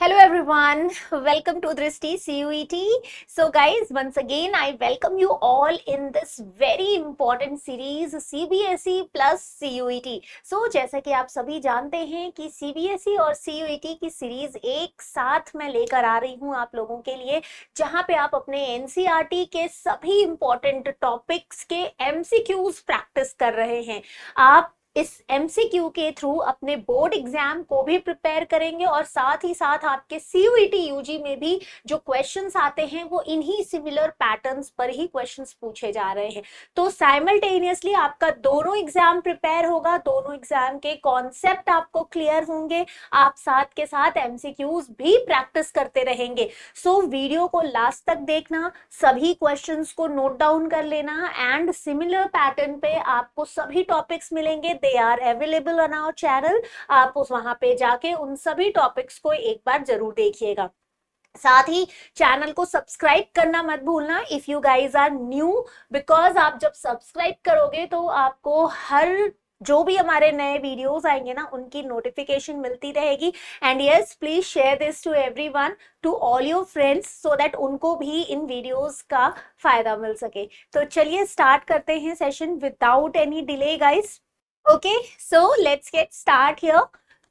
Hello everyone, welcome to Drishti CUET. So guys, once again I welcome you all in this very important series CBSE plus CUET. So जैसा कि आप सभी जानते हैं कि CBSE और CUET की सीरीज एक साथ मैं लेकर आ रही हूं आप लोगों के लिए, जहां पे आप अपने NCERT के सभी इंपॉर्टेंट टॉपिक्स के MCQs प्रैक्टिस कर रहे हैं। आप इस MCQ के थ्रू अपने बोर्ड एग्जाम को भी प्रिपेयर करेंगे और साथ ही साथ आपके CUET UG में भी जो क्वेश्चंस आते हैं वो इन्हीं सिमिलर पैटर्न्स पर ही क्वेश्चंस पूछे जा रहे हैं। तो साइमल्टेनियसली आपका दोनों एग्जाम प्रिपेयर होगा, दोनों एग्जाम के कॉन्सेप्ट आपको क्लियर होंगे, आप साथ के साथ MCQs भी प्रैक्टिस करते रहेंगे। सो वीडियो को लास्ट तक देखना, सभी क्वेश्चंस को नोट डाउन कर लेना एंड सिमिलर पैटर्न पे आपको सभी टॉपिक्स मिलेंगे। They are available on our channel, आप उस वहां पे जाके उन सभी टॉपिक्स को एक बार जरूर देखिएगा। साथ ही चैनल को सब्सक्राइब करना मत भूलना if you guys are new, because आप जब सब्सक्राइब करोगे तो आपको हर जो भी हमारे नए वीडियोस आएंगे ना उनकी नोटिफिकेशन मिलती रहेगी। And yes, please share this to everyone, to all your friends, so that उनको भी इन वीडियोस का फायदा मिल सके। तो चलिए स्टार्ट करते हैं session without any delay guys. Okay, so let's get start here.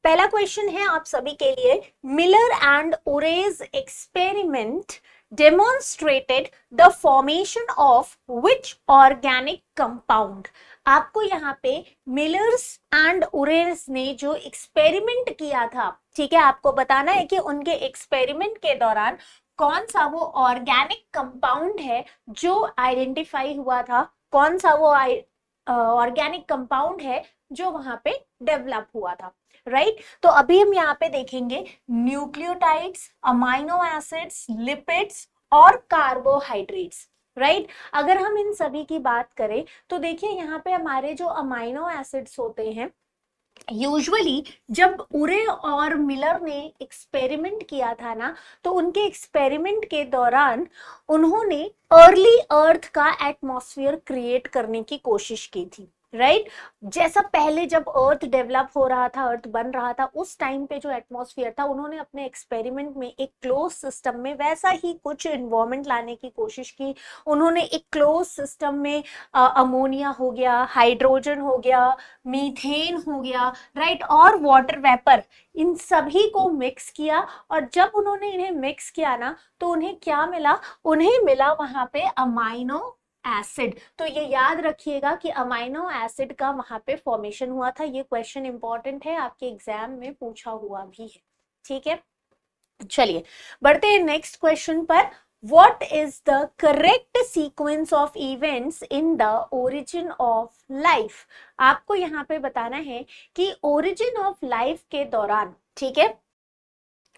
पहला क्वेश्चन है आप सभी के लिए, Miller and orange experiment demonstrated the formation of which organic compound. आपको यहाँ पे मिलर्स एंड ओरेज ने जो एक्सपेरिमेंट किया था, ठीक है, आपको बताना है कि उनके एक्सपेरिमेंट के दौरान कौन सा वो ऑर्गेनिक कंपाउंड है जो आइडेंटिफाई हुआ था, कौन सा वो ऑर्गेनिक कंपाउंड है जो वहां पे डेवलप हुआ था, राइट। तो अभी हम यहाँ पे देखेंगे न्यूक्लियोटाइड्स, अमाइनो एसिड्स, लिपिड्स और कार्बोहाइड्रेट्स, राइट। अगर हम इन सभी की बात करें तो देखिए यहाँ पे हमारे जो अमाइनो एसिड्स होते हैं, यूजुअली जब उरे और मिलर ने एक्सपेरिमेंट किया था ना, तो उनके एक्सपेरिमेंट के दौरान उन्होंने अर्ली अर्थ का एटमॉस्फेयर क्रिएट करने की कोशिश की थी, राइट। जैसा पहले जब अर्थ डेवलप हो रहा था, अर्थ बन रहा था, उस टाइम पे जो एटमॉस्फेयर था उन्होंने अपने एक्सपेरिमेंट में एक क्लोज सिस्टम में वैसा ही कुछ इन्वायरमेंट लाने की कोशिश की। उन्होंने एक क्लोज सिस्टम में अमोनिया हो गया, हाइड्रोजन हो गया, मीथेन हो गया, राइट, और वाटर वेपर, इन सभी को मिक्स किया। और जब उन्होंने इन्हें मिक्स किया ना, तो उन्हें क्या मिला? उन्हें मिला वहां पे अमाइनो एसिड। तो ये याद रखिएगा कि अमाइनो एसिड का वहां पे फॉर्मेशन हुआ था। ये क्वेश्चन इंपॉर्टेंट है, आपके एग्जाम में पूछा हुआ भी है, ठीक है। चलिए बढ़ते हैं नेक्स्ट क्वेश्चन पर। What is the correct sequence of events in the origin of life? आपको यहाँ पे बताना है कि origin of life के दौरान, ठीक है,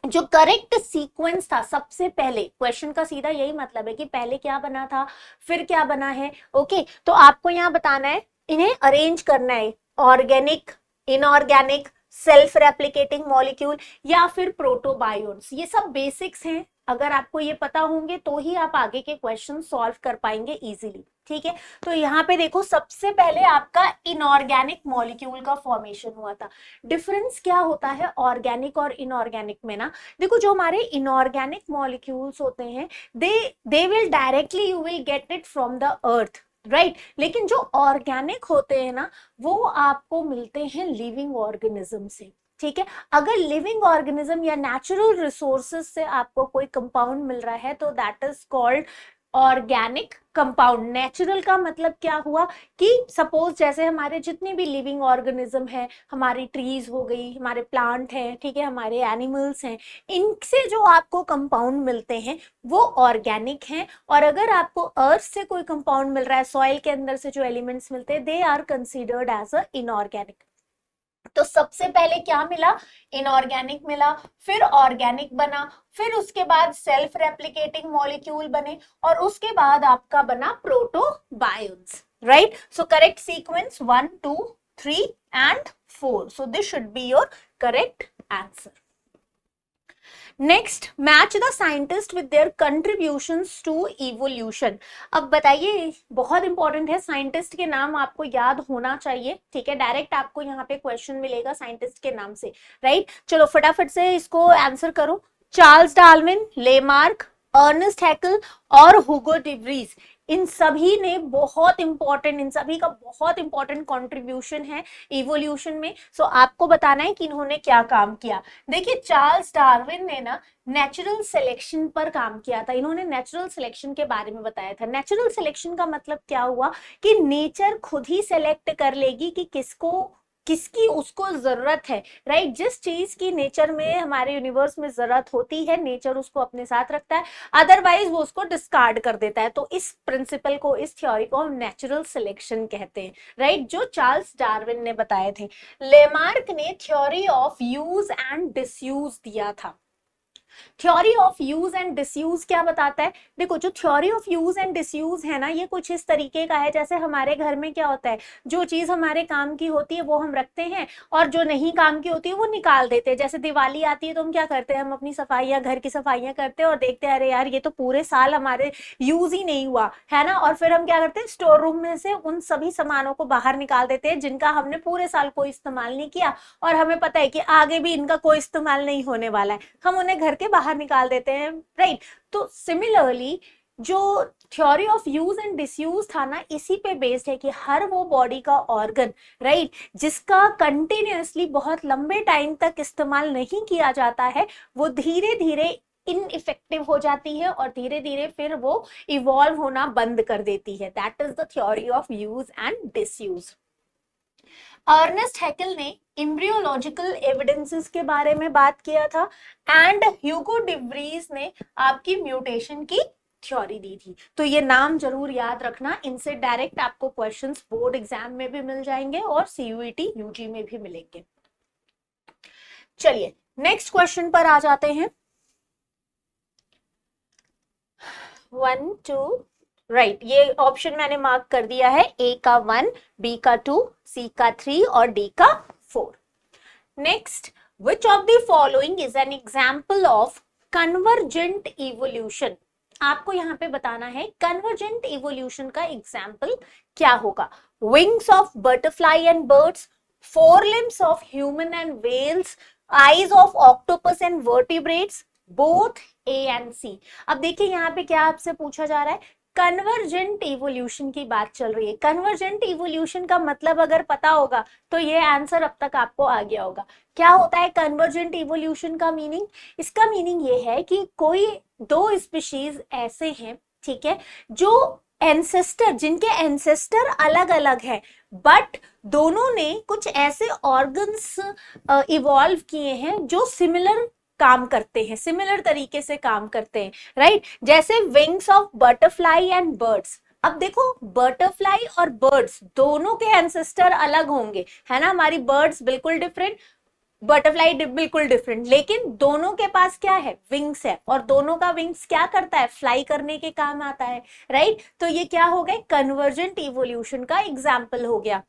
जो करेक्ट सीक्वेंस था, सबसे पहले क्वेश्चन का सीधा यही मतलब है कि पहले क्या बना था फिर क्या बना है। ओके, तो आपको यहाँ बताना है, इन्हें अरेंज करना है, organic, inorganic, self replicating molecule या फिर प्रोटोबायोन्स। ये सब बेसिक्स हैं, अगर आपको ये पता होंगे तो ही आप आगे के क्वेश्चन सॉल्व कर पाएंगे इजीली, ठीक है। तो यहाँ पे देखो, सबसे पहले आपका इनऑर्गेनिक मॉलिक्यूल का फॉर्मेशन हुआ था। डिफरेंस क्या होता है ऑर्गेनिक और इनऑर्गेनिक में ना, देखो जो हमारे इनऑर्गेनिक मॉलिक्यूल्स होते हैं, they will directly you will get it from the earth, right. लेकिन जो ऑर्गेनिक होते हैं ना, वो आपको मिलते हैं लिविंग ऑर्गेनिज्म से, ठीक है। अगर लिविंग ऑर्गेनिज्म या नेचुरल रिसोर्सेज से आपको कोई कंपाउंड मिल रहा है तो that is called organic compound. Natural का मतलब क्या हुआ कि सपोज जैसे हमारे जितने भी लिविंग ऑर्गेनिज्म है, हमारी ट्रीज हो गई, हमारे प्लांट हैं, ठीक है, हमारे एनिमल्स हैं, इनसे जो आपको कंपाउंड मिलते हैं वो ऑर्गेनिक हैं। और अगर आपको अर्थ से कोई कंपाउंड मिल रहा है, सॉइल के अंदर से जो एलिमेंट्स मिलते हैं, they are considered as a inorganic. तो सबसे पहले क्या मिला? इनऑर्गेनिक मिला, फिर ऑर्गेनिक बना, फिर उसके बाद सेल्फ रेप्लिकेटिंग मॉलिक्यूल बने, और उसके बाद आपका बना protobionts, right. So correct sequence 1 2 3 and 4, so this should be your correct answer. Next, match the scientist with their contributions to evolution. अब बताइए, बहुत इंपॉर्टेंट है, साइंटिस्ट के नाम आपको याद होना चाहिए, ठीक है। डायरेक्ट आपको यहाँ पे क्वेश्चन मिलेगा साइंटिस्ट के नाम से, राइट। चलो फटाफट से इसको आंसर करो। Charles Darwin, Lamarck, Ernest Haeckel और हुगो डिवरीज, इन सभी ने बहुत इंपॉर्टेंट, इन सभी का बहुत इंपॉर्टेंट कंट्रीब्यूशन है इवोल्यूशन में। सो आपको बताना है कि इन्होंने क्या काम किया। देखिए चार्ल्स डार्विन ने ना नेचुरल सिलेक्शन पर काम किया था, इन्होंने नेचुरल सिलेक्शन के बारे में बताया था। नेचुरल सिलेक्शन का मतलब क्या हुआ कि नेचर खुद ही सेलेक्ट कर लेगी कि किसकी उसको जरूरत है, राइट। जिस चीज की नेचर में, हमारे यूनिवर्स में जरूरत होती है, नेचर उसको अपने साथ रखता है, अदरवाइज वो उसको डिस्कार्ड कर देता है। तो इस प्रिंसिपल को, इस थ्योरी को हम नेचुरल सिलेक्शन कहते हैं, राइट, जो चार्ल्स डार्विन ने बताए थे। लेमार्क ने theory of use and disuse दिया था। Theory of use and disuse क्या बताता है? देखो जो theory of use and disuse है ना, ये कुछ इस तरीके का है जैसे हमारे घर में क्या होता है, जो चीज हमारे काम की होती है वो हम रखते हैं, और जो नहीं काम की होती है वो निकाल देते हैं। जैसे दिवाली आती है तो हम क्या करते हैं, हम अपनी सफाइयां, घर की सफाइयां करते हैं और देखते हैं अरे यार ये तो पूरे साल हमारे यूज ही नहीं हुआ है ना, और फिर हम क्या करते हैं, स्टोर रूम में से उन सभी सामानों को बाहर निकाल देते हैं जिनका हमने पूरे साल कोई इस्तेमाल नहीं किया, और हमें पता है कि आगे भी इनका कोई इस्तेमाल नहीं होने वाला है, हम उन्हें घर के बाहर निकाल देते हैं, राइट। तो सिमिलरली जो theory of use and disuse था ना, इसी पे बेस्ड है कि हर वो बॉडी का ऑर्गन, राइट, जिसका कंटिन्यूअसली बहुत लंबे टाइम तक इस्तेमाल नहीं किया जाता है, वो धीरे धीरे इनइफेक्टिव हो जाती है और धीरे धीरे फिर वो इवॉल्व होना बंद कर देती है। That is the theory of use and disuse. Ernest Haeckel ने एम्ब्रियोलॉजिकल एविडेंसेस के बारे में बात किया था, एंड ह्यूगो डिवरीज ने आपकी म्यूटेशन की थ्योरी दी थी। तो ये नाम जरूर याद रखना, इनसे डायरेक्ट आपको क्वेश्चंस बोर्ड एग्जाम में भी मिल जाएंगे और सीयूईटी यूजी में भी मिलेंगे। चलिए नेक्स्ट क्वेश्चन पर आ जाते हैं। 1 2 राइट, ये ऑप्शन मैंने मार्क कर दिया है, ए का 1, बी का 2, सी का 3 और डी का 4। Next, which of the following is an example of convergent evolution? आपको यहां पे बताना है कन्वर्जेंट इवोल्यूशन का एग्जाम्पल क्या होगा। Wings of butterfly and birds, four limbs of human and whales, eyes of octopus and vertebrates, both A and C. अब देखिए यहाँ पे क्या आपसे पूछा जा रहा है, कन्वर्जेंट इवोल्यूशन की बात चल रही है। कन्वर्जेंट इवोल्यूशन का मतलब अगर पता होगा तो ये आंसर अब तक आपको आ गया होगा। क्या होता है कन्वर्जेंट इवोल्यूशन का मीनिंग? इसका मीनिंग ये है कि कोई दो स्पीशीज ऐसे हैं, ठीक है, जो एंसेस्टर, जिनके एंसेस्टर अलग अलग है, बट दोनों ने कुछ ऐसे ऑर्गन्स इवॉल्व किए हैं जो सिमिलर काम करते हैं, सिमिलर तरीके से काम करते हैं, राइट। जैसे wings of butterfly and birds. अब देखो बटरफ्लाई और बर्ड्स दोनों के एंसेस्टर अलग होंगे, है ना, हमारी बर्ड्स बिल्कुल डिफरेंट, बटरफ्लाई बिल्कुल डिफरेंट, लेकिन दोनों के पास क्या है, विंग्स है, और दोनों का विंग्स क्या करता है, फ्लाई करने के काम आता है, राइट। तो ये क्या हो गया, कन्वर्जेंट इवोल्यूशन का एग्जाम्पल हो गया।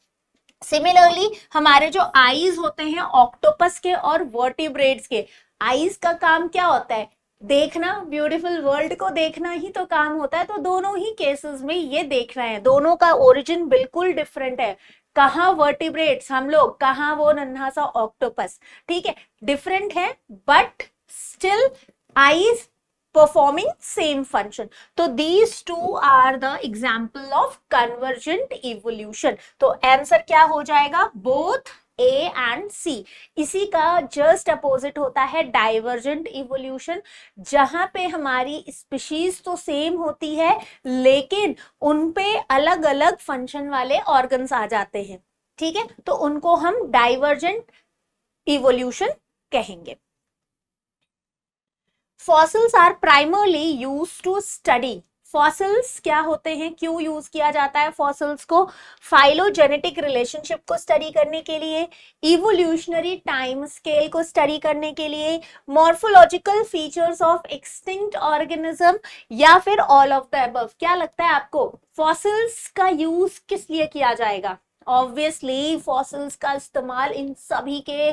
सिमिलरली हमारे जो आईज होते हैं ऑक्टोपस के और वर्टिब्रेट्स के, आईज का काम क्या होता है, देखना, ब्यूटीफुल वर्ल्ड को देखना ही तो काम होता है। तो दोनों ही केसेस में ये देख रहे हैं, दोनों का ओरिजिन बिल्कुल डिफरेंट है, कहाँ वर्टिब्रेट्स हम लोग, कहाँ वो नन्हा सा ऑक्टोपस, ठीक है, डिफरेंट है, but still eyes performing same function. तो these two are the example of convergent evolution. तो आंसर क्या हो जाएगा, both A and C। इसी का जस्ट अपोजिट होता है डाइवर्जेंट इवोल्यूशन, जहां पे हमारी स्पीशीज तो सेम होती है लेकिन उनपे अलग अलग फंक्शन वाले ऑर्गन्स आ जाते हैं, ठीक है, तो उनको हम डाइवर्जेंट इवोल्यूशन कहेंगे। Fossils are primarily use to study. Fossils क्या होते हैं, क्यों यूज किया जाता है फॉसिल्स को? फाइलोजेनेटिक रिलेशनशिप को स्टडी करने के लिए, इवोल्यूशनरी टाइम स्केल को स्टडी करने के लिए, morphological features of extinct organism, या फिर ऑल ऑफ द अबव। क्या लगता है आपको फॉसिल्स का यूज किस लिए किया जाएगा? ऑब्वियसली फॉसिल्स का इस्तेमाल इन सभी के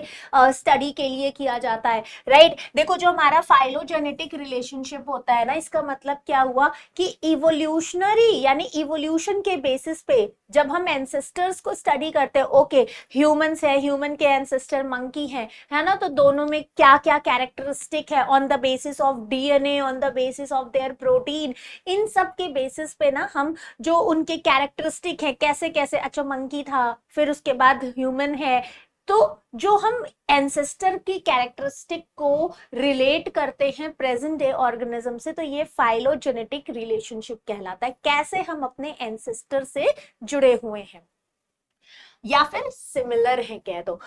स्टडी के लिए किया जाता है, राइट। देखो जो हमारा फाइलोजेनेटिक रिलेशनशिप होता है ना, इसका मतलब क्या हुआ कि इवोल्यूशनरी यानी इवोल्यूशन के बेसिस पे जब हम एंसेस्टर्स को स्टडी करते हैं, ओके ह्यूमंस है, ह्यूमन के एंसेस्टर मंकी है ना, तो दोनों में क्या क्या कैरेक्टरिस्टिक है on the basis of DNA, on the basis of their protein, इन सब के बेसिस पे ना हम जो उनके कैरेक्टरिस्टिक है कैसे कैसे, अच्छा मंकी था फिर उसके बाद ह्यूमन है, तो जो हम एंसेस्टर की कैरेक्टरिस्टिक को रिलेट करते हैं प्रेजेंट डे ऑर्गेनिज्म से, तो ये फाइलोजेनेटिक रिलेशनशिप कहलाता है, कैसे हम अपने एंसेस्टर से जुड़े हुए हैं या फिर सिमिलर है कह दो।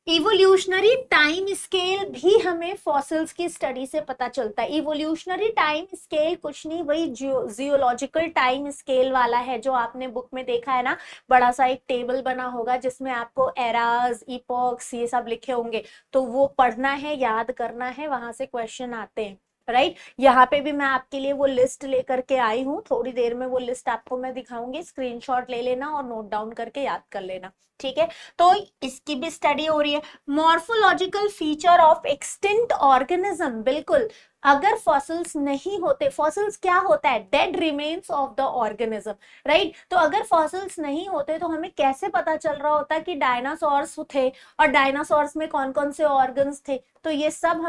इवोल्यूशनरी टाइम स्केल भी हमें फॉसिल्स की स्टडी से पता चलता है। इवोल्यूशनरी टाइम स्केल कुछ नहीं, वही जियोलॉजिकल टाइम स्केल वाला है जो आपने बुक में देखा है ना, बड़ा सा एक टेबल बना होगा जिसमें आपको एराज, इपॉक्स ये सब लिखे होंगे, तो वो पढ़ना है, याद करना है, वहां से क्वेश्चन आते हैं, राइट। यहाँ पे भी मैं आपके लिए वो लिस्ट लेकर के आई हूँ, थोड़ी देर में वो लिस्ट आपको मैं दिखाऊंगी, स्क्रीनशॉट ले लेना और नोट डाउन करके याद कर लेना, ठीक है। तो इसकी भी स्टडी हो रही है। Morphological feature of extinct organism, बिल्कुल अगर फॉसिल्स नहीं होते, फॉसिल्स क्या होता है, dead remains of the organism, right. तो अगर फॉसिल्स नहीं होते तो हमें कैसे पता चल रहा होता कि डायनासोर्स थे और डायनासोर्स में कौन कौन से ऑर्गन्स थे, तो ये सब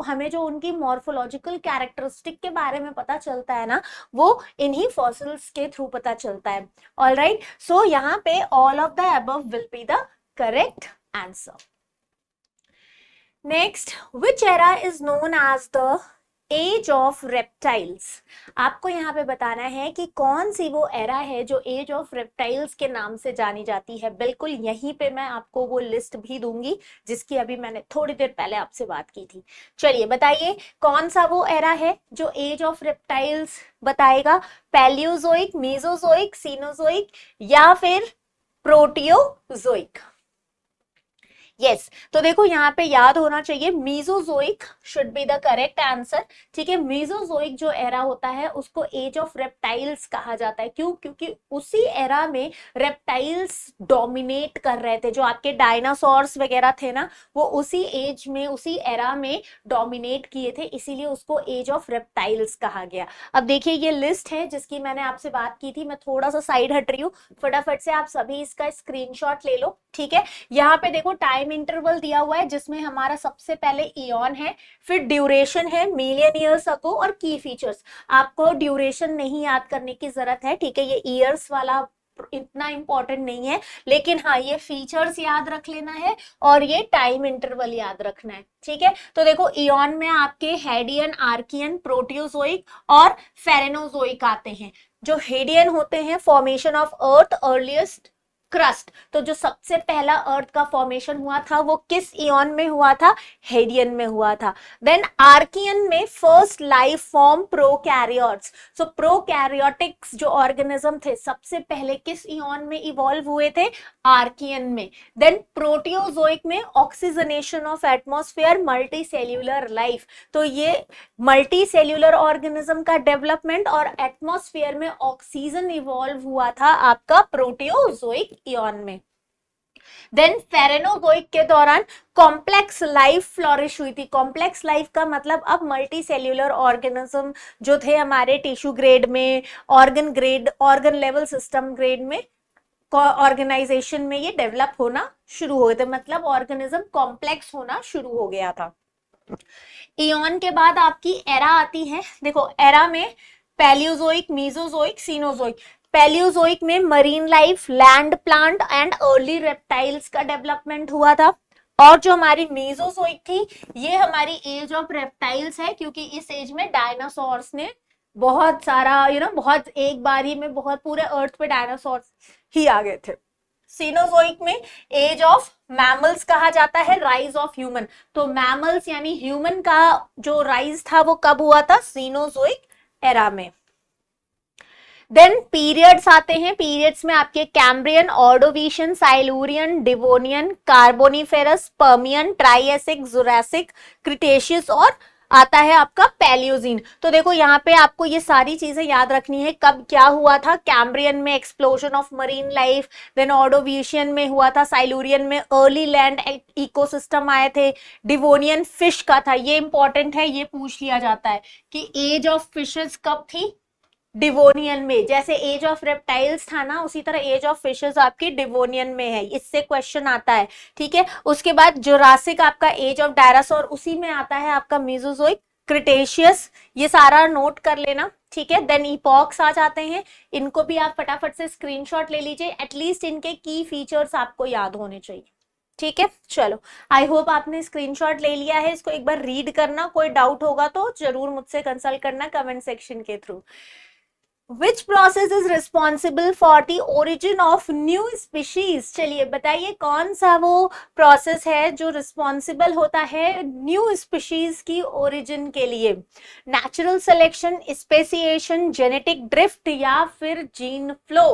हमें जो उनकी मॉर्फोलॉजिकल कैरेक्टरिस्टिक के बारे में पता चलता है ना, वो इन्हीं फॉसिल्स के थ्रू पता चलता है। ऑल राइट, सो यहाँ पे all of the above will be the correct answer. Next, which era is known as the age of reptiles. आपको यहाँ पे बताना है कि कौन सी वो एरा है जो एज ऑफ रेप्टाइल्स के नाम से जानी जाती है। बिल्कुल यहीं पे मैं आपको वो लिस्ट भी दूंगी जिसकी अभी मैंने थोड़ी देर पहले आपसे बात की थी। चलिए बताइए कौन सा वो एरा है जो एज ऑफ रेप्टाइल्स बताएगा, पैलियोजोइक, मेसोजोइक, सीनोजोइक या फिर प्रोटियोजोइक। यस तो देखो यहाँ पे याद होना चाहिए, Mesozoic should be the correct answer, ठीक है। मीजोजोइक जो एरा होता है उसको एज ऑफ रेप्टाइल्स कहा जाता है, क्यों, क्योंकि उसी एरा में रेप्टाइल्स डोमिनेट कर रहे थे, जो आपके डायनासोर्स वगैरह थे ना, वो उसी एज में, उसी एरा में डोमिनेट किए थे, इसीलिए उसको एज ऑफ रेप्टाइल्स कहा गया। अब देखिए ये लिस्ट है जिसकी मैंने आपसे बात की थी, मैं थोड़ा सा साइड हट रही हूँ, फटाफट से आप सभी इसका स्क्रीनशॉट ले लो, ठीक है। यहाँ पे देखो टाइम इंटरवल दिया हुआ है जिसमें हमारा सबसे पहले इयॉन है, फिर ड्यूरेशन है मिलियन ईयर्स अगो, और की फीचर्स। आपको ड्यूरेशन नहीं याद करने की जरूरत है, ठीक है, ये ईयर्स वाला इतना इंपॉर्टेंट नहीं है, लेकिन हाँ ये फीचर्स याद रख लेना है और ये टाइम इंटरवल याद रखना है, ठीक है। तो देखो इयॉन में आपके हेडियन, आर्कियन, प्रोटियोजोइक और फेरेनोजोइक आते हैं। जो हेडियन होते हैं formation of earth, earliest crust, तो जो सबसे पहला अर्थ का फॉर्मेशन हुआ था वो किस इयॉन में हुआ था, हेडियन में हुआ था। देन आर्कियन में फर्स्ट लाइफ फॉर्म प्रोकैरियोट्स, सो प्रोकैरियोटिक्स जो ऑर्गेनिज्म थे सबसे पहले किस इयॉन में इवॉल्व हुए थे, आर्कियन में। देन प्रोटियोजोइक में oxygenation of atmosphere, multi cellular life, तो ये मल्टी सेल्यूलर ऑर्गेनिज्म का डेवलपमेंट और एटमॉस्फेयर में ऑक्सीजन इवॉल्व हुआ था आपका प्रोटियोजोइक इयॉन में। देन फेरेनोजोइक के दौरान कॉम्प्लेक्स लाइफ फ्लोरिश हुई थी। कॉम्प्लेक्स लाइफ का मतलब अब मल्टी सेल्यूलर ऑर्गेनिज्म जो थे हमारे टिश्यू ग्रेड में, organ grade, organ level system grade में, ऑर्गेनाइजेशन में ये डेवलप होना शुरू हो गए थे, मतलब ऑर्गेनिज्म कॉम्प्लेक्स होना शुरू हो गया था। इयॉन के बाद आपकी एरा आती है, देखो एरा में पैलियोजोइक, मीजोजोइक, सीनोजोइक। पैलियोजोइक में marine life, land plant and early reptiles का डेवलपमेंट हुआ था। और जो हमारी मेसोजोइक थी ये हमारी एज ऑफ रेप्टाइल्स है, क्योंकि इस एज में डायनासोर्स ने बहुत सारा बहुत एक बारी में बहुत पूरे अर्थ पे डायनासोर्स ही आ गए थे। सीनोजोइक में एज ऑफ मैमल्स कहा जाता है, राइज ऑफ ह्यूमन, तो मैमल्स यानी ह्यूमन का जो राइज था वो कब हुआ था, सीनोजोइक एरा में। देन पीरियड्स आते हैं, पीरियड्स में आपके Cambrian, Ordovician, Silurian, Devonian, Carboniferous, Permian, Triassic, Jurassic, Cretaceous और आता है आपका पैलियोजीन। तो देखो यहाँ पे आपको ये सारी चीजें याद रखनी है, कब क्या हुआ था। कैम्ब्रियन में explosion of marine life, then Ordovician में हुआ था, साइलूरियन में अर्ली लैंड इकोसिस्टम आए थे, डिवोनियन फिश का था। ये इंपॉर्टेंट है, ये पूछ लिया जाता है कि एज ऑफ फिशेस कब थी, डिवोनियन में। जैसे एज ऑफ रेप्टाइल्स था ना, उसी तरह एज ऑफ फिशेस आपकी डिवोनियन में है, इससे क्वेश्चन आता है। ठीक है, उसके बाद जुरासिक आपका एज ऑफ डायनासोर, उसी में आता है आपका मेसोजोइक, क्रिटेशियस, ये सारा नोट कर लेना। ठीक है, देन इपॉक्स आ जाते हैं, इनको भी आप फटाफट से स्क्रीनशॉट ले लीजिए, एटलीस्ट इनके की फीचर्स आपको याद होने चाहिए। ठीक है, चलो, आई होप आपने स्क्रीनशॉट ले लिया है, इसको एक बार रीड करना, कोई डाउट होगा तो जरूर मुझसे कंसल्ट करना कमेंट सेक्शन के through. Which process is responsible for the origin of new species? चलिए बताइए कौन सा वो प्रोसेस है जो रिस्पॉन्सिबल होता है न्यू स्पीशीज की ओरिजिन के लिए। Natural selection, speciation, genetic drift या फिर gene flow.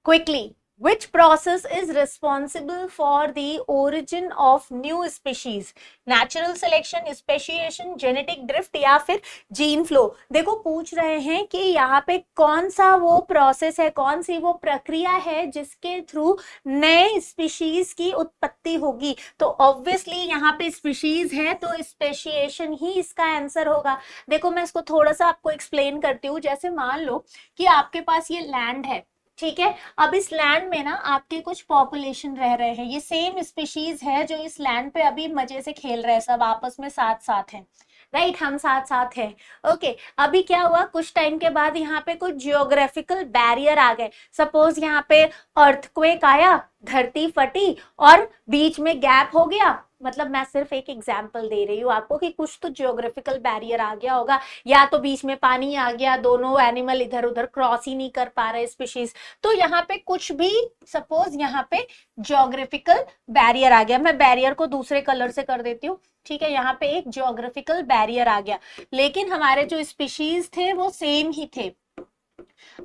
Quickly, which process is responsible for the origin of new species? Natural selection, speciation, genetic drift या फिर gene flow। देखो पूछ रहे हैं कि यहाँ पे कौन सा वो प्रोसेस है, कौन सी वो प्रक्रिया है जिसके थ्रू नए स्पीशीज की उत्पत्ति होगी। तो ऑब्वियसली यहाँ पे स्पीशीज है तो स्पेशिएशन ही इसका आंसर होगा। देखो मैं इसको थोड़ा सा आपको एक्सप्लेन करती हूँ। जैसे मान लो कि आपके पास ये लैंड है, ठीक है, अब इस लैंड में ना आपके कुछ पॉपुलेशन रह रहे हैं, ये सेम स्पीशीज है जो इस लैंड पे अभी मजे से खेल रहे हैं, सब आपस में साथ साथ हैं, राइट, हम साथ साथ हैं। ओके, अभी क्या हुआ, कुछ टाइम के बाद यहाँ पे कुछ जियोग्राफिकल बैरियर आ गए। सपोज यहाँ पे अर्थक्वेक आया, धरती फटी और बीच में गैप हो गया, मतलब मैं सिर्फ एक एग्जांपल दे रही हूँ आपको कि कुछ तो जियोग्राफिकल बैरियर आ गया होगा, या तो बीच में पानी आ गया, दोनों एनिमल इधर उधर क्रॉस ही नहीं कर पा रहे स्पीशीज। तो यहाँ पे कुछ भी, सपोज यहाँ पे जियोग्राफिकल बैरियर आ गया, मैं बैरियर को दूसरे कलर से कर देती हूँ। ठीक है, यहाँ पे एक जियोग्राफिकल बैरियर आ गया, लेकिन हमारे जो स्पीशीज थे वो सेम ही थे।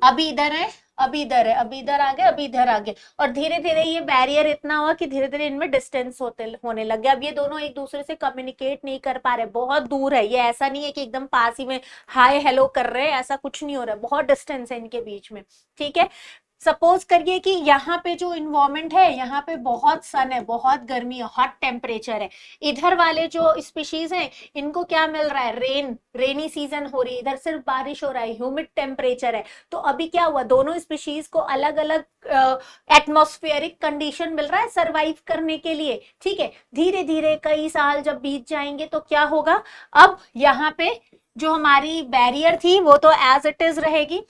अभी इधर है, अभी इधर है, अभी इधर आ गए, अभी इधर आ गए, और धीरे धीरे ये बैरियर इतना हुआ कि धीरे धीरे इनमें डिस्टेंस होने लग गया। अब ये दोनों एक दूसरे से कम्युनिकेट नहीं कर पा रहे, बहुत दूर है, ये ऐसा नहीं है कि एकदम पास ही में हाय हेलो कर रहे हैं, ऐसा कुछ नहीं हो रहा है, बहुत डिस्टेंस है इनके बीच में। ठीक है, सपोज करिए कि यहाँ पे जो इन्वायरमेंट है, यहाँ पे बहुत सन है, बहुत गर्मी है, हॉट टेम्परेचर है। इधर वाले जो स्पीशीज हैं इनको क्या मिल रहा है, रेनी सीजन हो रही है, इधर सिर्फ बारिश हो रहा है, ह्यूमिड टेम्परेचर है। तो अभी क्या हुआ, दोनों स्पीशीज को अलग अलग एटमॉस्फेरिक कंडीशन मिल रहा है सरवाइव करने के लिए। ठीक है, धीरे धीरे कई साल जब बीत जाएंगे तो क्या होगा, अब यहाँ पे जो हमारी बैरियर थी वो तो एज इट इज रहेगी,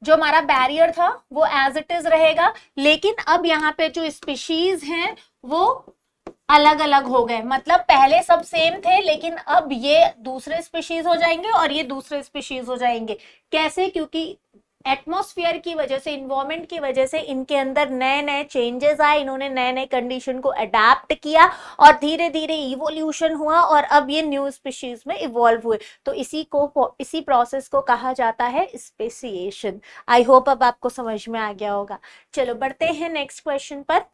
जो हमारा बैरियर था वो एज इट इज रहेगा, लेकिन अब यहाँ पे जो स्पीशीज हैं वो अलग अलग हो गए। मतलब पहले सब सेम थे, लेकिन अब ये दूसरे स्पीशीज हो जाएंगे और ये दूसरे स्पीशीज हो जाएंगे। कैसे, क्योंकि एटमॉस्फेयर की वजह से, इन्वायरमेंट की वजह से इनके अंदर नए नए चेंजेस आए, इन्होंने नए नए कंडीशन को अडेप्ट किया और धीरे धीरे इवोल्यूशन हुआ और अब ये न्यू स्पीशीज में इवॉल्व हुए। तो इसी प्रोसेस को कहा जाता है स्पेसिएशन। आई होप अब आपको समझ में आ गया होगा। चलो बढ़ते हैं नेक्स्ट क्वेश्चन पर।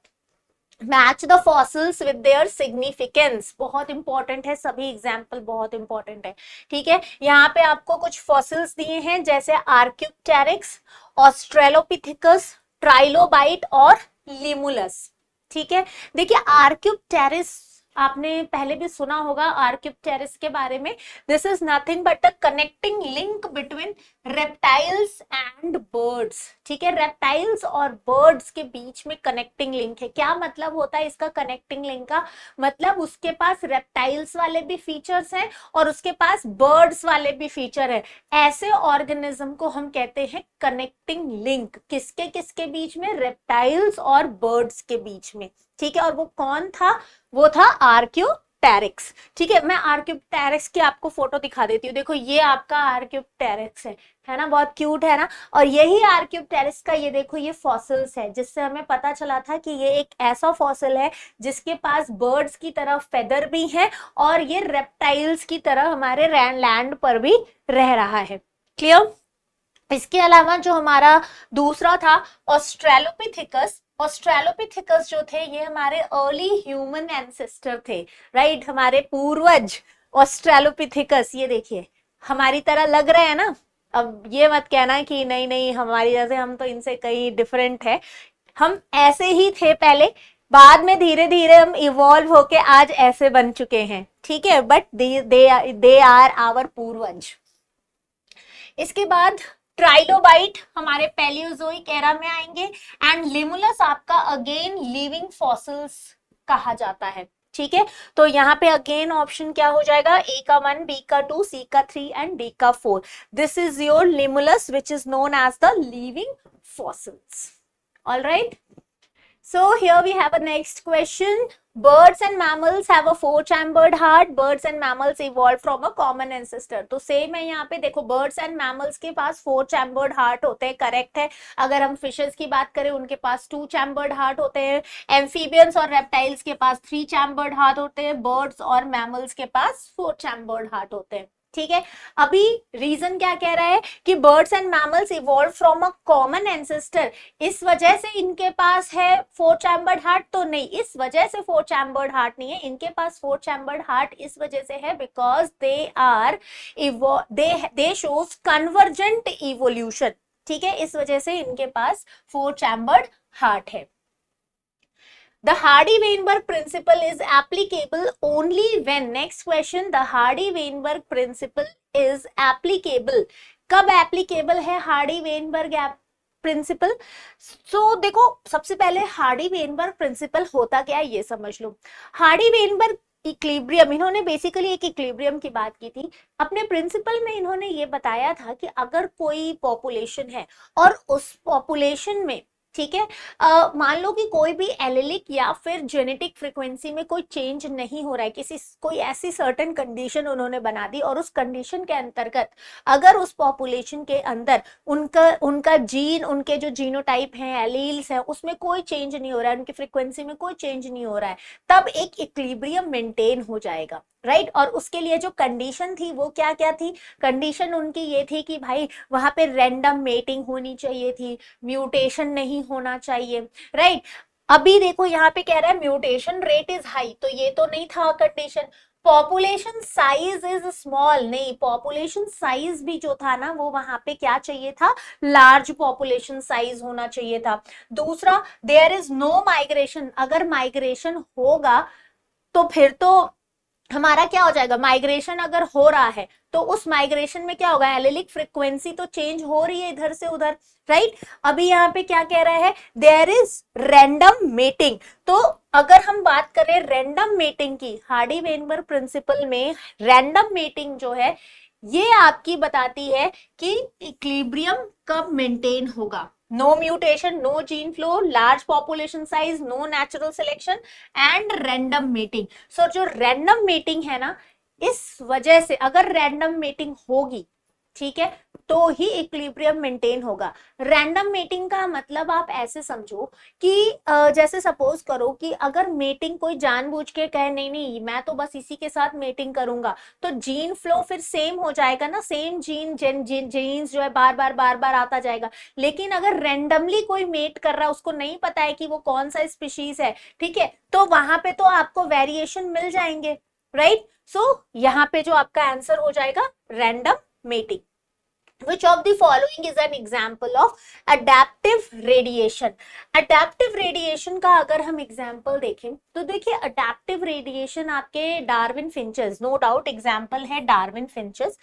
Match the fossils with their significance, बहुत इंपॉर्टेंट है, सभी एग्जाम्पल बहुत इंपॉर्टेंट है। ठीक है, यहाँ पे आपको कुछ फॉसिल्स दिए हैं, जैसे आर्क्योप्टेरिक्स, ऑस्ट्रेलोपिथेकस, ट्राइलोबाइट और लिमुलस। ठीक है, देखिए आर्क्योप्टेरिस आपने पहले भी सुना होगा आर्क्योप्टेरिस के बारे में। This is nothing but a connecting link between reptiles and birds. ठीक है, रेप्टाइल्स और बर्ड्स के बीच में कनेक्टिंग लिंक है। क्या मतलब होता है इसका कनेक्टिंग लिंक का, मतलब उसके पास रेप्टाइल्स वाले भी फीचर्स हैं और उसके पास बर्ड्स वाले भी फीचर है। ऐसे ऑर्गेनिज्म को हम कहते हैं कनेक्टिंग लिंक। किसके किसके बीच में, रेप्टाइल्स और बर्ड्स के बीच में। ठीक है, और वो कौन था, वो था आर्क्योप्टेरिक्स। ठीक है, मैं आर्क्योप्टेरिक्स की आपको फोटो दिखा देती हूँ। देखो ये आपका आर्क्योप्टेरिक्स है ना, बहुत क्यूट है ना। और यही आर्क्योप्टेरिक्स का ये देखो ये फॉसिल्स है, जिससे हमें पता चला था कि ये एक ऐसा फॉसिल है जिसके पास बर्ड्स की तरह फेदर भी है और ये रेप्टाइल्स की तरह हमारे लैंड पर भी रह रहा है। क्लियर। इसके अलावा जो हमारा दूसरा था ऑस्ट्रेलोपिथेकस, ऑस्ट्रेलोपिथेकस जो थे ये हमारे अर्ली ह्यूमन एंसेस्टर थे, राइट, हमारे पूर्वज ऑस्ट्रेलोपिथेकस। ये देखिए हमारी तरह लग रहे हैं ना। अब ये मत कहना कि नहीं नहीं हमारी जैसे, हम तो इनसे कहीं डिफरेंट है। हम ऐसे ही थे पहले, बाद में धीरे धीरे हम इवॉल्व होके आज ऐसे बन चुके हैं, ठीक है, बट दे आर आवर पूर्वज। इसके बाद ट्राइलोबाइट हमारे पैलियोजोइक एरा में आएंगे, एंड लिमुलस आपका अगेन लिविंग फॉसिल्स कहा जाता है, ठीक है। तो यहाँ पे अगेन ऑप्शन क्या हो जाएगा, ए का 1, बी का 2, सी का 3 एंड डी का 4। This is your Limulus which is known as the living fossils. All right, so here we have a next question. Birds and mammals have a 4-chambered heart. Birds and mammals evolved from a common ancestor. तो same है यहाँ पे, देखो birds and mammals के पास 4-chambered heart होते हैं, correct है। अगर हम फिशेस की बात करें उनके पास 2-chambered heart होते हैं। एम्फीबियंस और रेप्टाइल्स के पास 3-chambered heart होते हैं। बर्ड्स और मैमल्स के पास 4-chambered heart होते हैं, ठीक है। अभी रीजन क्या कह रहा है कि birds and mammals evolve from a common ancestor, इस वजह से इनके पास है 4-chambered हार्ट। तो नहीं, इस वजह से 4-chambered हार्ट नहीं है, इनके पास 4-chambered हार्ट इस वजह से है because they shows convergent evolution, ठीक है, इस वजह से इनके पास 4-chambered हार्ट है। The Hardy-Weinberg principle is applicable only when, next question, the Hardy-Weinberg principle is applicable, कब applicable है Hardy-Weinberg प्रिंसिपल। सो देखो सबसे पहले हार्डी-वेनबर्ग प्रिंसिपल होता क्या है ये समझ लो। हार्डी-वेनबर्ग इक्विलिब्रियम, इन्होंने बेसिकली एक इक्विलिब्रियम की बात की थी अपने प्रिंसिपल में। इन्होंने ये बताया था कि अगर कोई पॉपुलेशन है और उस पॉपुलेशन में, ठीक है, मान लो कि कोई भी एलिलिक या फिर जेनेटिक फ्रीक्वेंसी में कोई चेंज नहीं हो रहा है, कोई ऐसी सर्टेन कंडीशन उन्होंने बना दी और उस कंडीशन के अंतर्गत अगर उस पॉपुलेशन के अंदर उनका जीन, उनके जो जीनोटाइप हैं, एलील्स हैं, उसमें कोई चेंज नहीं हो रहा है, उनकी फ्रीक्वेंसी में कोई चेंज नहीं हो रहा है, तब एक इक्विलिब्रियम मेंटेन हो जाएगा, राइट। और उसके लिए जो कंडीशन थी वो क्या क्या थी, कंडीशन उनकी ये थी कि भाई वहां पे रैंडम मेटिंग होनी चाहिए थी, म्यूटेशन नहीं होना चाहिए, राइट। अभी देखो यहाँ पे कह रहा है म्यूटेशन रेट इज हाई, तो ये तो नहीं था condition. Population size is small, नहीं, पॉपुलेशन साइज भी जो था ना वो वहां पे क्या चाहिए था, लार्ज पॉपुलेशन साइज होना चाहिए था। दूसरा, देयर इज नो माइग्रेशन, अगर माइग्रेशन होगा तो फिर तो हमारा क्या हो जाएगा, माइग्रेशन अगर हो रहा है तो उस माइग्रेशन में क्या होगा, एलिलिक फ्रीक्वेंसी तो चेंज हो रही है इधर से उधर, राइट। अभी यहाँ पे क्या कह रहा है, देयर इज रैंडम मेटिंग। तो अगर हम बात करें रैंडम मेटिंग की, हार्डी-वेनबर्ग प्रिंसिपल में रैंडम मेटिंग जो है ये आपकी बताती है कि इक्विलिब्रियम कब मेंटेन होगा। No mutation, no gene flow, large population size, no natural selection and random mating. So जो रैंडम मेटिंग है ना, इस वजह से अगर रैंडम मेटिंग होगी, ठीक है, तो ही इक्विलिब्रियम मेंटेन होगा। रैंडम मेटिंग का मतलब आप ऐसे समझो कि जैसे सपोज करो कि अगर मेटिंग कोई जानबूझ के कहे नहीं नहीं मैं तो बस इसी के साथ मेटिंग करूंगा, तो जीन फ्लो फिर सेम हो जाएगा ना, सेम जीन्स जो है बार बार आता जाएगा। लेकिन अगर रैंडमली कोई मेट कर रहा है, उसको नहीं पता है कि वो कौन सा स्पीशीज है, ठीक है, तो वहां पे तो आपको वेरिएशन मिल जाएंगे, राइट। सो यहाँ पे जो आपका आंसर हो जाएगा random mating. Which of the following is an example of adaptive radiation? Adaptive radiation का अगर हम एग्जाम्पल देखें तो देखिए adaptive radiation आपके Darwin finches, no doubt example है डार्विन फिंचेस।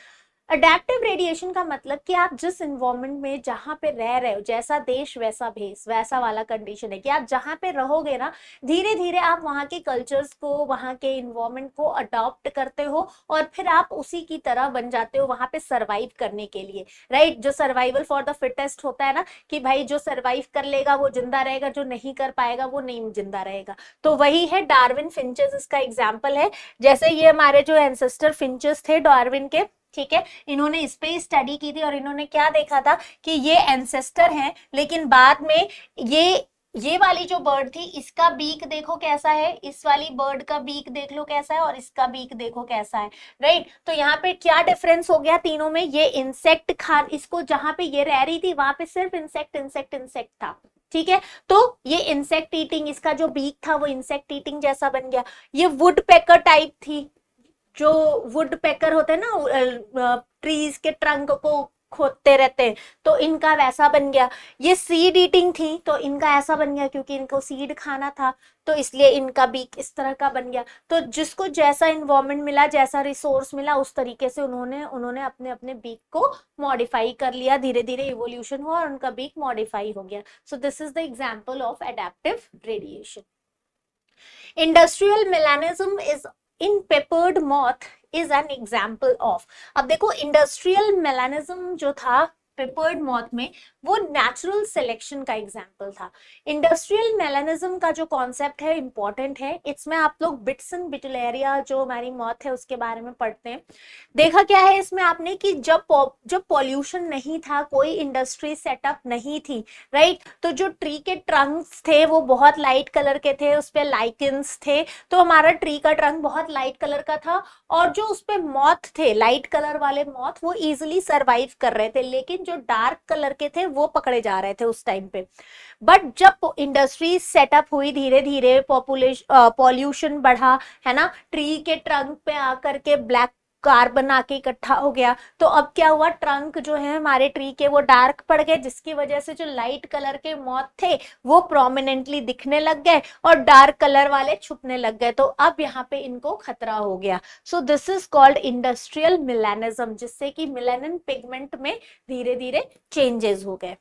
अडेप्टिव रेडिएशन का मतलब कि आप जिस इन्वायरमेंट में जहां पे रह रहे हो, जैसा देश वैसा भेष, वैसा वाला कंडीशन है कि आप जहां पे रहोगे ना, धीरे धीरे आप वहां के कल्चर्स को, वहां के इन्वायरमेंट को अडॉप्ट करते हो और फिर आप उसी की तरह बन जाते हो वहां पे सरवाइव करने के लिए, राइट। जो सर्वाइवल फॉर द फिटेस्ट होता है ना कि भाई जो सर्वाइव कर लेगा वो जिंदा रहेगा, जो नहीं कर पाएगा वो नहीं जिंदा रहेगा, तो वही है डार्विन फिंचेस इसका एग्जाम्पल है। जैसे ये हमारे जो एंसेस्टर फिंचेस थे डार्विन के, ठीक है, इन्होंने इस पे स्टडी की थी और इन्होंने क्या देखा था कि ये एंसेस्टर हैं, लेकिन बाद में ये वाली जो बर्ड थी इसका बीक देखो कैसा है, इस वाली बर्ड का बीक देख लो कैसा है और इसका बीक देखो कैसा है, राइट। तो यहाँ पे क्या डिफरेंस हो गया तीनों में, ये इंसेक्ट खा, इसको जहां पे ये रह रही थी वहां पे सिर्फ इंसेक्ट था, ठीक है, तो ये इंसेक्ट ईटिंग, इसका जो बीक था वो इंसेक्ट ईटिंग जैसा बन गया। ये वुड पेकर टाइप थी, जो वुड पेकर होते हैं ना, ट्रीज के ट्रंक को खोदते रहते हैं, तो इनका वैसा बन गया। ये सीड ईटिंग थी, तो इनका ऐसा बन गया, क्योंकि इनको सीड खाना था, तो इसलिए इनका बीक इस तरह का बन गया। तो जिसको जैसा इन्वायरमेंट मिला, जैसा रिसोर्स मिला, उस तरीके से उन्होंने उन्होंने अपने अपने बीक को मॉडिफाई कर लिया, धीरे धीरे इवोल्यूशन हुआ और उनका बीक मॉडिफाई हो गया। So this is the example of adaptive radiation. Industrial melanism is in peppered moth is an example of. अब देखो, इंडस्ट्रियल मेलानिज्म जो था पेपर्ड मॉथ में, वो नेचुरल सिलेक्शन का एग्जाम्पल था। इंडस्ट्रियल मेलानिज्म का जो कॉन्सेप्ट है इंपॉर्टेंट है, इसमें आप लोग बिट्स एंड बिटुलेरिया जो हमारी मॉथ है उसके बारे में पढ़ते हैं। देखा क्या है इसमें आपने कि जब पॉल्यूशन नहीं था, कोई इंडस्ट्री सेटअप नहीं थी, राइट, तो जो ट्री के ट्रंक्स थे वो बहुत लाइट कलर के थे, उस पे लाइकेंस थे, तो हमारा ट्री का ट्रंक बहुत लाइट कलर का था, और जो उस पे मॉथ थे, लाइट कलर वाले मॉथ, वो इजिली सर्वाइव कर रहे थे, लेकिन जो डार्क कलर के थे वो पकड़े जा रहे थे उस टाइम पे। बट जब इंडस्ट्री सेटअप हुई, धीरे धीरे पॉल्यूशन बढ़ा, है ना, ट्री के ट्रंक पे आकर के ब्लैक कार्बन आके इकट्ठा हो गया, तो अब क्या हुआ, ट्रंक जो है हमारे ट्री के वो डार्क पड़ गए, जिसकी वजह से जो लाइट कलर के मॉथ थे वो प्रोमिनेंटली दिखने लग गए और डार्क कलर वाले छुपने लग गए, तो अब यहाँ पे इनको खतरा हो गया। So this is called industrial melanism, जिससे कि मेलानिन पिगमेंट में धीरे धीरे चेंजेस हो गए।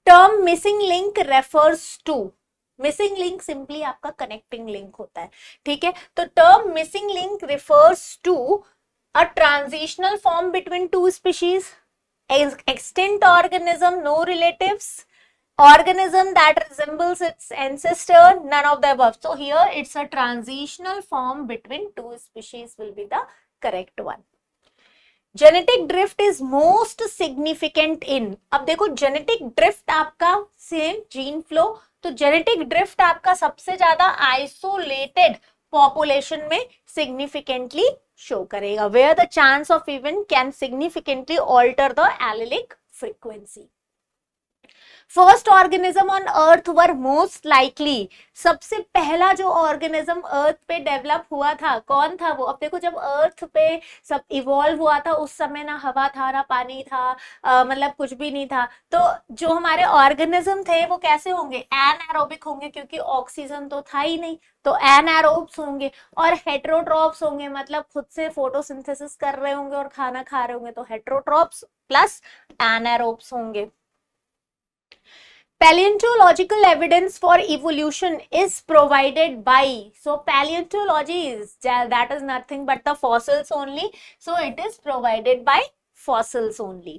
Term missing link refers to, missing link simply आपका कनेक्टिंग लिंक होता है, ठीक है, तो term missing link refers to a transitional form between two species, extinct organism, no relatives, organism that resembles its ancestor, none of the above. So here it's a transitional form between two species will be the correct one. Genetic drift is most significant in, अब देखो genetic drift आपका same gene flow, तो genetic drift आपका सबसे ज्यादा isolated population में significantly show करेगा, where the chance of event can significantly alter the allelic frequency. First organism on earth were most likely, सबसे पहला जो ऑर्गेनिज्म अर्थ पे डेवलप हुआ था कौन था वो? अब देखो, जब अर्थ पे सब इवॉल्व हुआ था उस समय ना हवा था ना पानी था, मतलब कुछ भी नहीं था, तो जो हमारे ऑर्गेनिज्म थे वो कैसे होंगे? एनारोबिक होंगे, क्योंकि ऑक्सीजन तो था ही नहीं, तो एनारोब्स होंगे, और हेट्रोट्रॉप्स होंगे, मतलब खुद से फोटोसिंथेसिस कर रहे होंगे और खाना खा रहे होंगे, तो हेट्रोट्रॉप्स प्लस एनारोब्स होंगे। Paleontological evidence for evolution is provided by, so paleontology is, that is nothing but the fossils only, so it is provided by fossils only.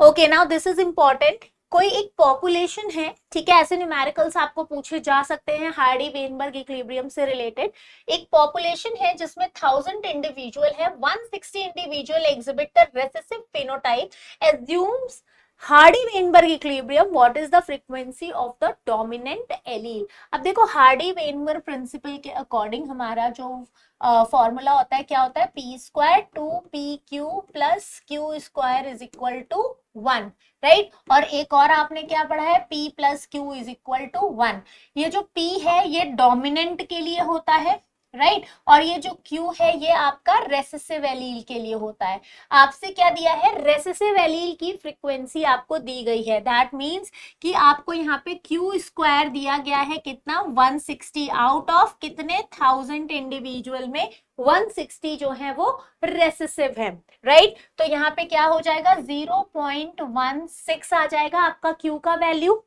Okay, now this is important. कोई एक population है, ठीक है, ऐसे numericals आपको पूछे जा सकते हैं हार्डी वेनबर्ग इक्विलिब्रियम से रिलेटेड। एक पॉपुलेशन है जिसमें 1000 इंडिविजुअल है, 160 individual exhibit the recessive phenotype, assumes Hardy Weinberg equilibrium, what is the frequency of the dominant allele. अब देखो, हार्डी वेनबर्ग प्रिंसिपल के अकॉर्डिंग हमारा जो फॉर्मूला होता है क्या होता है? P square 2pq plus Q square is equal to 1, right. और एक और आपने क्या पढ़ा है? p plus Q is equal to 1। ये जो p है ये डोमिनेंट के लिए होता है, राइट, और ये जो Q है ये आपका रेसेसिव एलील के लिए होता है। आपसे क्या दिया है? रेसेसिव एलील की फ्रीक्वेंसी आपको दी गई है, दैट मींस कि आपको यहाँ पे Q स्क्वायर दिया गया है कितना? 160, आउट ऑफ कितने? 1000 इंडिविजुअल में 160 जो है वो रेसेसिव है, राइट। तो यहाँ पे क्या हो जाएगा? 0.16 आ जाएगा आपका Q का वैल्यू,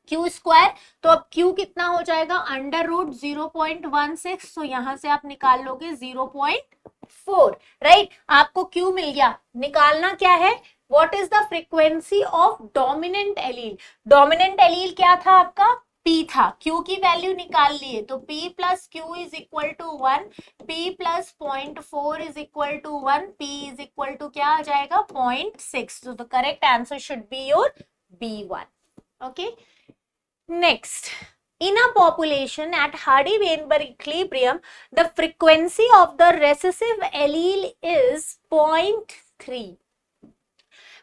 क्यू स्क्वायर। तो अब क्यू कितना हो जाएगा? अंडर रूट 0.16, तो यहां से आप निकाल लोगे 0.4, राइट। आपको क्यू मिल गया, निकालना क्या है? What is the frequency of dominant allele? Dominant allele क्या था आपका? P था, Q की वैल्यू निकाल लिए, तो P plus Q is equal to 1, P plus 0.4 is equal to 1, P is equal to क्या आ जाएगा? 0.6, तो the correct answer should be your B1, okay. Next, in a population at Hardy-Weinberg equilibrium, the frequency of the recessive allele is 0.3.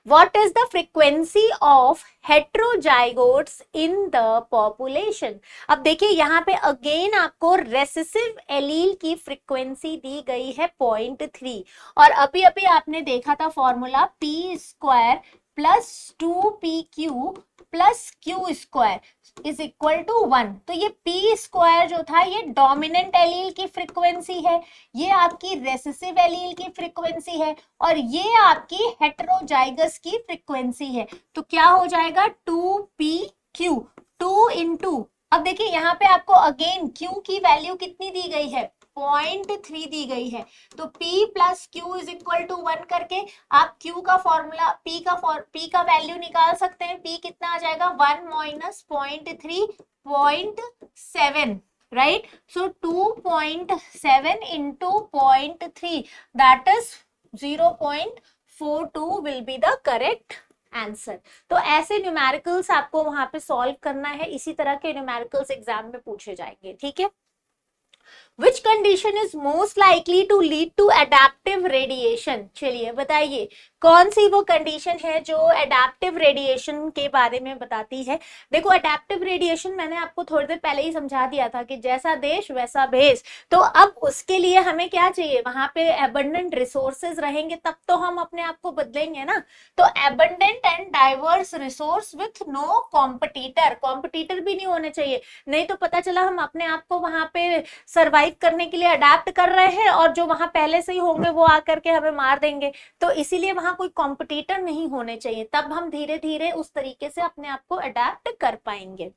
What is the frequency of heterozygotes in the population? अब देखिए यहाँ पे again आपको recessive allele की frequency दी गई है 0.3 और अभी अभी आपने देखा था formula P square plus 2pq plus Q square is equal to 1। तो ये पी स्क्वायर जो था ये डोमिनेंट एलील की फ्रीक्वेंसी है, ये आपकी रेसेसिव एलील की फ्रीक्वेंसी है और ये आपकी हेटेरोजाइगस की फ्रीक्वेंसी है। तो क्या हो जाएगा 2pq 2 इंटू, अब देखिए यहाँ पे आपको अगेन Q की वैल्यू कितनी दी गई है 0.3 दी गई है। तो P plus Q is equal to 1 करके आप Q का फॉर्मूला P का वैल्यू निकाल सकते हैं। P कितना आ जाएगा 1 minus 0.3 0.7 right. So 2.7 into 0.3 that is 0.42 will be the correct answer. तो ऐसे न्यूमेरिकल्स आपको वहां पे सॉल्व करना है, इसी तरह के न्यूमेरिकल्स एग्जाम में पूछे जाएंगे, ठीक है। Which condition is most likely to lead to adaptive radiation? चलिए बताइए कौन सी वो कंडीशन है जो एडेप्टिव रेडिएशन के बारे में बताती है। देखो एडेप्टिव रेडिएशन मैंने आपको थोड़ी देर पहले ही समझा दिया था कि जैसा देश वैसा भेष। तो अब उसके लिए हमें क्या चाहिए, वहां पे एबंडेंट रिसोर्सेज रहेंगे तब तो हम अपने आप को बदलेंगे ना। तो abundant and diverse resource with no competitor, competitor भी नहीं होने चाहिए, नहीं तो पता चला हम अपने आप को वहां पे सर्वाइव करने के लिए अडेप्ट कर रहे हैं और जो वहां पहले से ही होंगे वो आकर के हमें मार देंगे। तो इसीलिए वहां कोई कॉम्पिटिटर नहीं होने चाहिए, तब हम धीरे धीरे उस तरीके से अपने आप को अडेप्ट कर पाएंगे।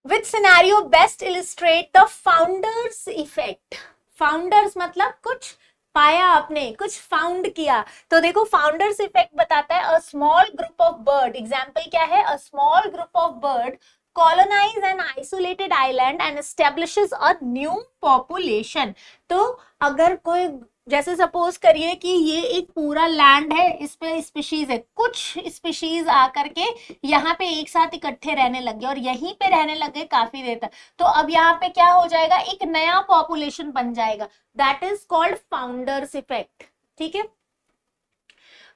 Which scenario best illustrate the founders effect? Founders मतलब कुछ पाया आपने, कुछ फाउंड किया। तो देखो फाउंडर्स इफेक्ट बताता है a small group of bird, example क्या है, a small group of bird colonize an isolated island and establishes a new population। तो अगर कोई जैसे सपोज करिए कि ये एक पूरा लैंड है, इस पे स्पीशीज है, कुछ स्पीशीज आकर के यहाँ पे एक साथ इकट्ठे रहने लगे और यहीं पे रहने लगे काफी देर तक। तो अब यहाँ पे क्या हो जाएगा, एक नया पॉपुलेशन बन जाएगा, that is called founders effect, ठीक है।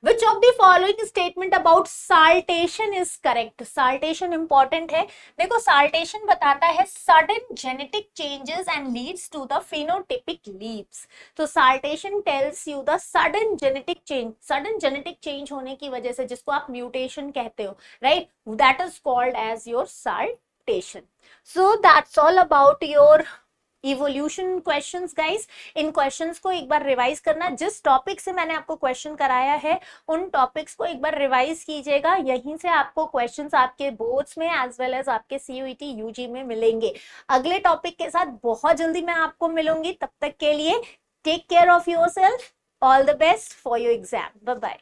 Which of the following statement about saltation is correct? Saltation important है। देखो saltation बताता है sudden genetic changes and leads to the phenotypic leaps। तो saltation tells you the sudden genetic change, sudden genetic change होने की वजह से जिसको आप mutation कहते हो, right? That is called as your saltation। So that's all about your evolution questions guys. In questions को एक बार रिवाइज करना, जिस टॉपिक से मैंने आपको क्वेश्चन कराया है उन टॉपिक्स को एक बार रिवाइज कीजिएगा, यहीं से आपको क्वेश्चंस आपके बोर्ड्स में एज वेल एज आपके सीयूईटी यूजी में मिलेंगे। अगले टॉपिक के साथ बहुत जल्दी मैं आपको मिलूंगी, तब तक के लिए take care of yourself, all the best for your exam, bye bye.